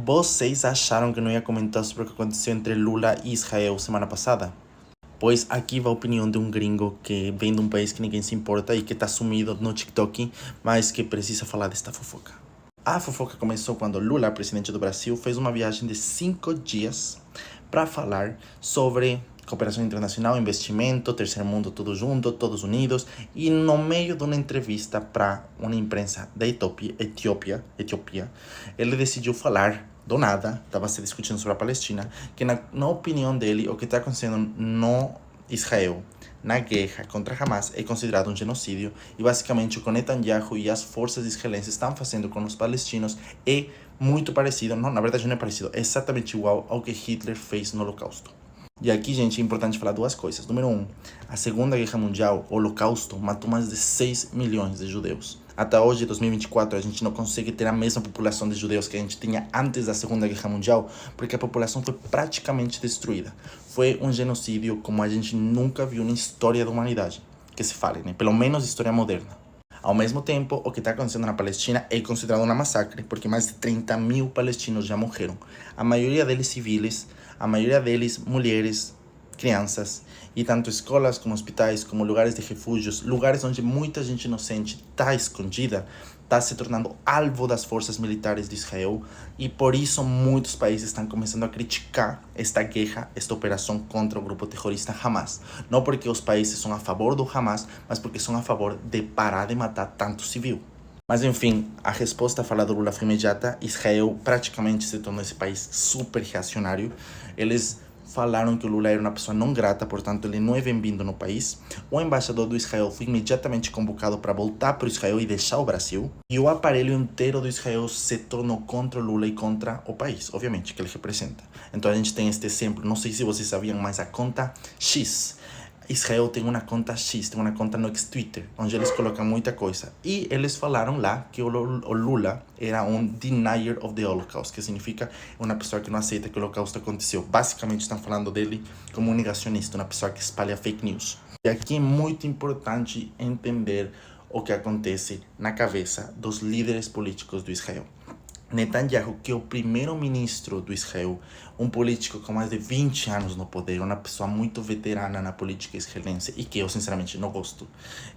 Vocês acharam que não ia comentar sobre o que aconteceu entre Lula e Israel semana passada? Pois aqui vai a opinião de um gringo que vem de um país que ninguém se importa e que tá sumido no TikTok, mas que precisa falar desta fofoca. A fofoca começou quando Lula, presidente do Brasil, fez uma viagem de 5 dias para falar sobre cooperação internacional, investimento, terceiro mundo tudo junto, todos unidos, e no meio de uma entrevista para uma imprensa da Etiópia, ele decidiu falar do nada, estava se discutindo sobre a Palestina, que na opinião dele, o que está acontecendo no Israel, na guerra contra Hamas, é considerado um genocídio, e basicamente o que Netanyahu e as forças israelenses estão fazendo com os palestinos é muito parecido, não, na verdade não é parecido, é exatamente igual ao que Hitler fez no Holocausto. E aqui, gente, é importante falar duas coisas. Número um, a Segunda Guerra Mundial, o Holocausto, matou mais de 6 milhões de judeus. Até hoje, 2024, a gente não consegue ter a mesma população de judeus que a gente tinha antes da Segunda Guerra Mundial, porque a população foi praticamente destruída. Foi um genocídio como a gente nunca viu na história da humanidade, que se fale, né? Pelo menos história moderna. Ao mesmo tempo, o que está acontecendo na Palestina é considerado uma massacre, porque mais de 30 mil palestinos já morreram. A maioria deles civis, a maioria deles mulheres, crianças, e tanto escolas como hospitais, como lugares de refúgios, lugares onde muita gente inocente está escondida, está se tornando alvo das forças militares de Israel, e por isso muitos países estão começando a criticar esta guerra, esta operação contra o grupo terrorista Hamas. Não porque os países são a favor do Hamas, mas porque são a favor de parar de matar tanto civil. Mas enfim, a resposta à fala do Lula foi imediata. Israel praticamente se tornou esse país super reacionário. Eles falaram que o Lula era uma pessoa não grata, portanto ele não é bem-vindo no país. O embaixador do Israel foi imediatamente convocado para voltar para o Israel e deixar o Brasil. E o aparelho inteiro do Israel se tornou contra o Lula e contra o país, obviamente, que ele representa. Então a gente tem este exemplo, não sei se vocês sabiam, mas a conta X, Israel tem uma conta X, tem uma conta no Twitter, onde eles colocam muita coisa. E eles falaram lá que o Lula era um denier of the Holocaust, que significa uma pessoa que não aceita que o Holocausto aconteceu. Basicamente estão falando dele como um negacionista, uma pessoa que espalha fake news. E aqui é muito importante entender o que acontece na cabeça dos líderes políticos do Israel. Netanyahu, que é o primeiro-ministro do Israel, um político com mais de 20 anos no poder, uma pessoa muito veterana na política israelense e que eu sinceramente não gosto.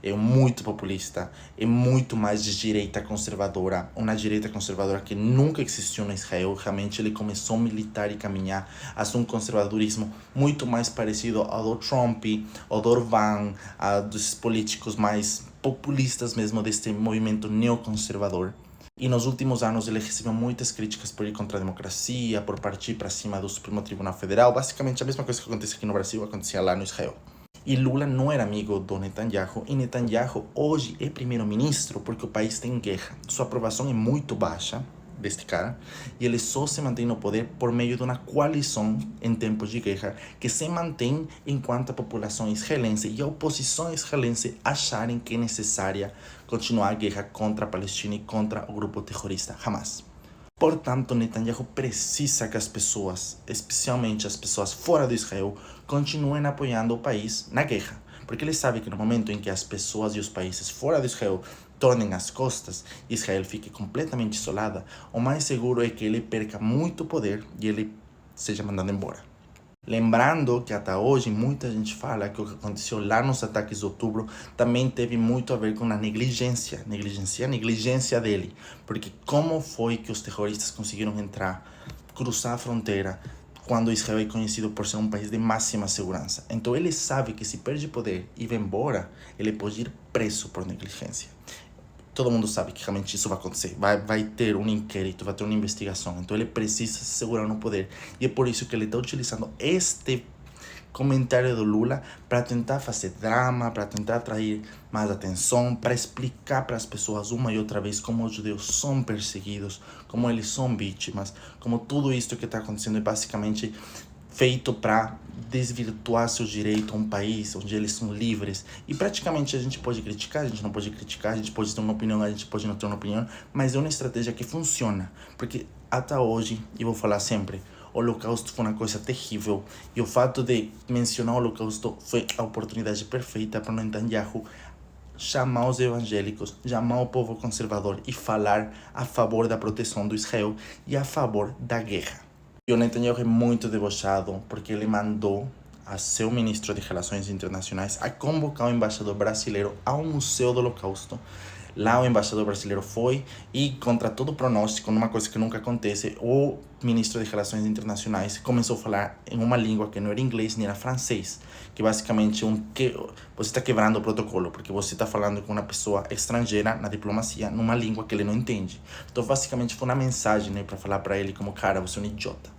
É muito populista, é muito mais de direita conservadora, uma direita conservadora que nunca existiu no Israel. Realmente ele começou a militar e caminhar hacia um conservadorismo muito mais parecido ao do Trump, ao do Orbán, a dos políticos mais populistas mesmo deste movimento neoconservador. E nos últimos anos ele recebeu muitas críticas por ir contra a democracia, por partir para cima do Supremo Tribunal Federal. Basicamente a mesma coisa que acontece aqui no Brasil, acontecia lá no Israel. E Lula não era amigo do Netanyahu, e Netanyahu hoje é primeiro-ministro porque o país tem guerra. Sua aprovação é muito baixa deste cara, e ele só se mantém no poder por meio de uma coalição em tempos de guerra que se mantém enquanto a população israelense e a oposição israelense acharem que é necessária continuar a guerra contra a Palestina e contra o grupo terrorista Hamas. Portanto, Netanyahu precisa que as pessoas, especialmente as pessoas fora de Israel, continuem apoiando o país na guerra. Porque ele sabe que no momento em que as pessoas e os países fora de Israel tornem as costas e Israel fique completamente isolada, o mais seguro é que ele perca muito poder e ele seja mandado embora. Lembrando que até hoje muita gente fala que o que aconteceu lá nos ataques de outubro também teve muito a ver com a negligência dele. Porque como foi que os terroristas conseguiram entrar, cruzar a fronteira, quando Israel é conhecido por ser um país de máxima segurança? Então ele sabe que se perde poder e vai embora, ele pode ir preso por negligência. Todo mundo sabe que realmente isso vai acontecer. Vai ter um inquérito, vai ter uma investigação. Então ele precisa se segurar no poder. E é por isso que ele está utilizando este comentário do Lula para tentar fazer drama, para tentar atrair mais atenção, para explicar para as pessoas uma e outra vez como os judeus são perseguidos, como eles são vítimas, como tudo isso que está acontecendo é basicamente feito para desvirtuar seu direito a um país onde eles são livres. E praticamente a gente pode criticar, a gente não pode criticar, a gente pode ter uma opinião, a gente pode não ter uma opinião, mas é uma estratégia que funciona. Porque até hoje, e vou falar sempre, o Holocausto foi uma coisa terrível, e o fato de mencionar o Holocausto foi a oportunidade perfeita para Netanyahu chamar os evangélicos, chamar o povo conservador e falar a favor da proteção do Israel e a favor da guerra. E o Netanyahu é muito debochado porque ele mandou a seu ministro de Relações Internacionais a convocar o embaixador brasileiro ao Museu do Holocausto. Lá o embaixador brasileiro foi e, contra todo pronóstico, numa coisa que nunca acontece, o ministro de Relações Internacionais começou a falar em uma língua que não era inglês nem era francês, que basicamente você está quebrando o protocolo, porque você está falando com uma pessoa estrangeira na diplomacia numa língua que ele não entende. Então, basicamente, foi uma mensagem, né, para falar para ele como, cara, você é um idiota.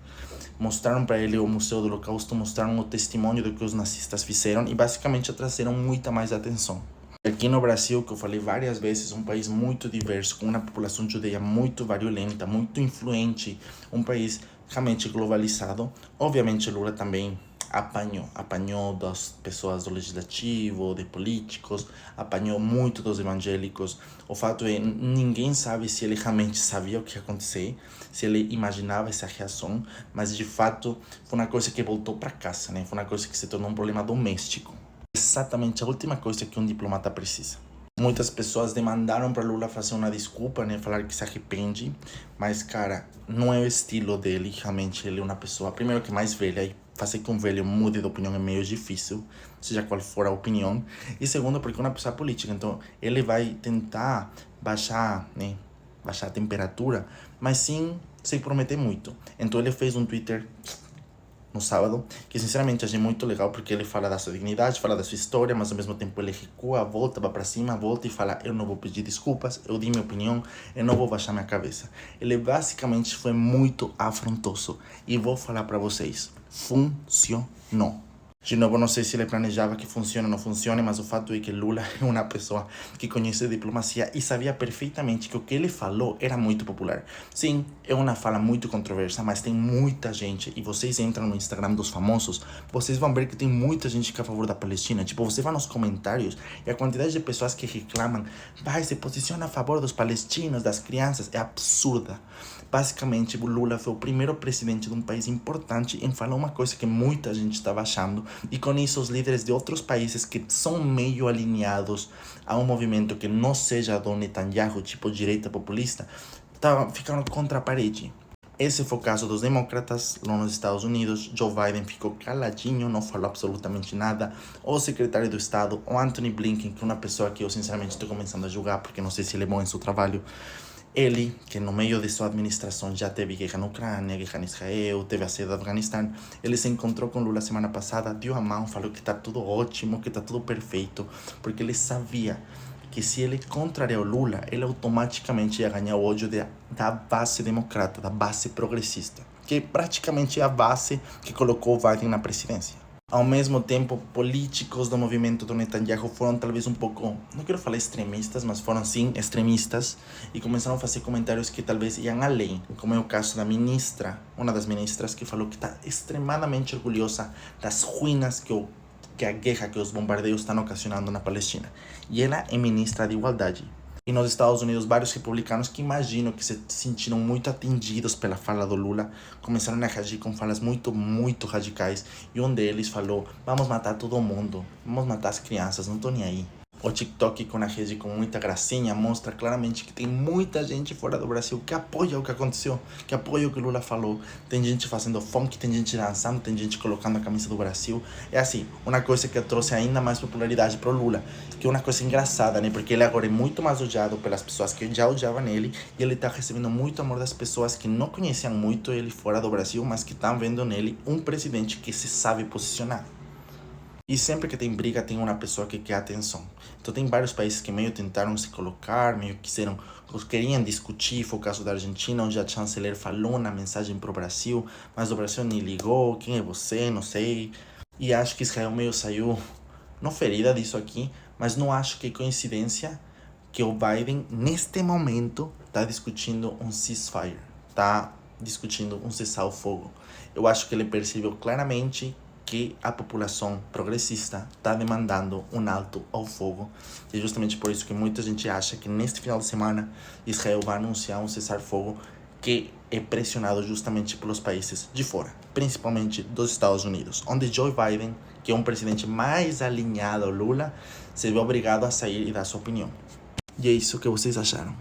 Mostraram para ele o Museu do Holocausto, mostraram o testemunho do que os nazistas fizeram e basicamente trazeram muita mais atenção. Aqui no Brasil, que eu falei várias vezes, um país muito diverso, com uma população judia muito variolenta, muito influente, um país realmente globalizado. Obviamente Lula também apanhou das pessoas do legislativo, de políticos, apanhou muito dos evangélicos. O fato é, ninguém sabe se ele realmente sabia o que ia acontecer, se ele imaginava essa reação, mas de fato foi uma coisa que voltou para casa, né? Foi uma coisa que se tornou um problema doméstico. Exatamente a última coisa que um diplomata precisa. Muitas pessoas demandaram para Lula fazer uma desculpa, né, falar que se arrepende, mas, cara, não é o estilo dele, realmente ele é uma pessoa, primeiro que mais velha, e fazer que um velho mude de opinião é meio difícil, seja qual for a opinião, e segundo, porque é uma pessoa política, então ele vai tentar baixar, né, baixar a temperatura, mas sem prometer muito. Então ele fez um Twitter no sábado, que sinceramente achei muito legal, porque ele fala da sua dignidade, fala da sua história, mas ao mesmo tempo ele recua, volta, vai pra cima, volta e fala, eu não vou pedir desculpas, eu dei minha opinião, eu não vou baixar minha cabeça. Ele basicamente foi muito afrontoso, e vou falar pra vocês, funcionou. De novo, não sei se ele planejava que funcione ou não funcione, mas o fato é que Lula é uma pessoa que conhece diplomacia e sabia perfeitamente que o que ele falou era muito popular. Sim, é uma fala muito controversa, mas tem muita gente, e vocês entram no Instagram dos famosos, vocês vão ver que tem muita gente que é a favor da Palestina. Tipo, você vai nos comentários e a quantidade de pessoas que reclamam, vai, se posiciona a favor dos palestinos, das crianças, é absurda. Basicamente, o Lula foi o primeiro presidente de um país importante em falar uma coisa que muita gente estava achando, e com isso os líderes de outros países que são meio alinhados a um movimento que não seja do Netanyahu, tipo direita populista, ficaram contra a parede. Esse foi o caso dos democratas lá nos Estados Unidos. Joe Biden ficou caladinho, não falou absolutamente nada. O secretário do Estado, o Anthony Blinken, que é uma pessoa que eu sinceramente estou começando a julgar, porque não sei se ele é bom em seu trabalho. Ele, que no meio de sua administração já teve guerra na Ucrânia, guerra em Israel, teve a saída do Afeganistão, ele se encontrou com Lula semana passada, deu a mão, falou que está tudo ótimo, que está tudo perfeito, porque ele sabia que se ele contrariar o Lula, ele automaticamente ia ganhar o ódio da base democrata, da base progressista, que praticamente é a base que colocou o Biden na presidência. Ao mesmo tempo, políticos do movimento do Netanyahu foram talvez um pouco, não quero falar extremistas, mas foram sim extremistas, e começaram a fazer comentários que talvez iam além, como é o caso da ministra, uma das ministras, que falou que está extremadamente orgulhosa das ruínas que a guerra, que os bombardeios estão ocasionando na Palestina. E ela é ministra de Igualdade. E nos Estados Unidos, vários republicanos que imagino que se sentiram muito atingidos pela fala do Lula, começaram a reagir com falas muito, muito radicais. E um deles falou, vamos matar todo mundo, vamos matar as crianças, não tô nem aí. O TikTok, com a rede com muita gracinha, mostra claramente que tem muita gente fora do Brasil que apoia o que aconteceu, que apoia o que o Lula falou. Tem gente fazendo funk, tem gente dançando, tem gente colocando a camisa do Brasil. É assim, uma coisa que trouxe ainda mais popularidade pro Lula, que é uma coisa engraçada, né? Porque ele agora é muito mais odiado pelas pessoas que já odiavam ele, e ele tá recebendo muito amor das pessoas que não conheciam muito ele fora do Brasil, mas que estão vendo nele um presidente que se sabe posicionar. E sempre que tem briga, tem uma pessoa que quer atenção. Então tem vários países que meio tentaram se colocar, meio queriam discutir. Foi o caso da Argentina, onde a chanceler falou na mensagem pro Brasil, mas o Brasil nem ligou, quem é você, não sei. E acho que Israel meio saiu, não ferida disso aqui, mas não acho que é coincidência que o Biden, neste momento, está discutindo um ceasefire, está discutindo um cessar-o-fogo. Eu acho que ele percebeu claramente que a população progressista está demandando um alto ao fogo. E é justamente por isso que muita gente acha que neste final de semana Israel vai anunciar um cessar-fogo que é pressionado justamente pelos países de fora, principalmente dos Estados Unidos, onde Joe Biden, que é um presidente mais alinhado ao Lula, se vê obrigado a sair e dar sua opinião. E é isso que vocês acharam.